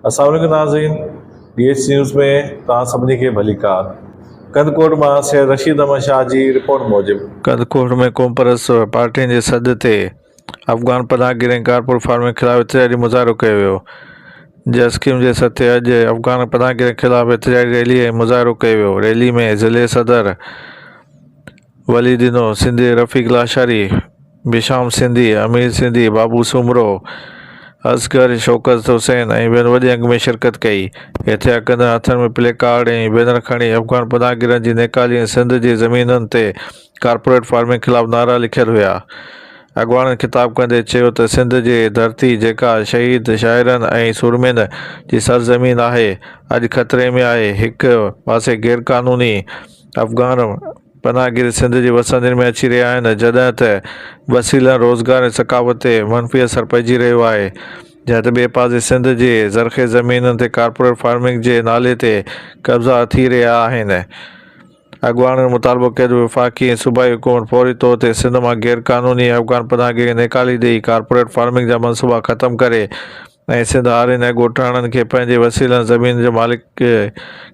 अस्सलाम वालेकुम नाज़रीन, DH न्यूज़ में तव्हां सभिनी खे भली कार। कंदकोट मां सैयद रशीद अहमद शाह जी रिपोर्ट मूजिबि कंदकोट में क़ौम परस्त पार्टियुनि जे सॾ ते अफ़गान पनाहगीर ऐं कारपोरेट फार्मनि ख़िलाफ़ एतिजाजी मुज़ाहिरो कयो वियो। जस्किम जे सथे अॼु अफ़गान पनाहगीर ख़िलाफ़ एतिजाजी रैली ऐं मुज़ाहिरो कयो वियो। रैली में ज़िले सदर वलीदिनो सिंधी, रफ़ीक लाशारी, बिशाम सिंधी, अमीर सिंधी, बाबू सुमरो, असगर शौकत हुसैन ऐं ॿियनि वॾे अंग में शिरकत कई। एतिरा कंदड़ हथनि में प्ले कार्ड ऐं बैनर खणी अफ़गान पनाहगीरनि जी नेकाली ऐं सिंध जी ज़मीनुनि ते कारपोरेट फार्मिंग ख़िलाफ़ नारा लिखियल हुआ। अॻवाननि ख़िताब कंदे चयो त सिंध जी धरती जेका शहीद शाइरनि ऐं सुरमियुनि जी सरज़मीन आहे, अॼु ख़तरे में आहे। हिक पासे गैर क़ानूनी अफ़गान पनाहगीर सिंध जी वसंदनि में अची रहिया आहिनि, जॾहिं त वसीलनि रोज़गार ऐं सक़ाफ़त ते मनफ़ी असरु पइजी रहियो आहे, जंहिं त ॿिए पासे सिंध जी ज़रख़ेज़ ज़मीनुनि ते कारपोरेट फार्मिंग जे नाले ते कब्ज़ा थी रहिया आहिनि। अॻवाननि मुतालबो कयो त वफ़ाक़ी ऐं सूबाई हुकूमत फौरी तौर ते सिंध मां गैर क़ानूनी अफ़गान पनाहगीर खे नेकाली ॾेई कारपोरेट फार्मिंग जा मनसूबा ख़तमु करे ऐं सिंध हारियुनि ऐं ॻोठाणनि खे पंहिंजे वसीलनि ज़मीन जो मालिक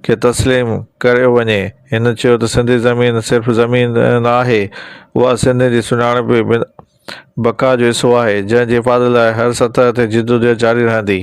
खे तस्लीम कयो वञे। हिन चयो त सिंधी ज़मीन सिर्फ़ु ज़मीन न आहे, उहा सिंध जी सुञाणप बका जो हिसो आहे, जंहिं जी हिफ़ाज़त लाइ हर सतह ते जिदोजहद जारी रहंदी।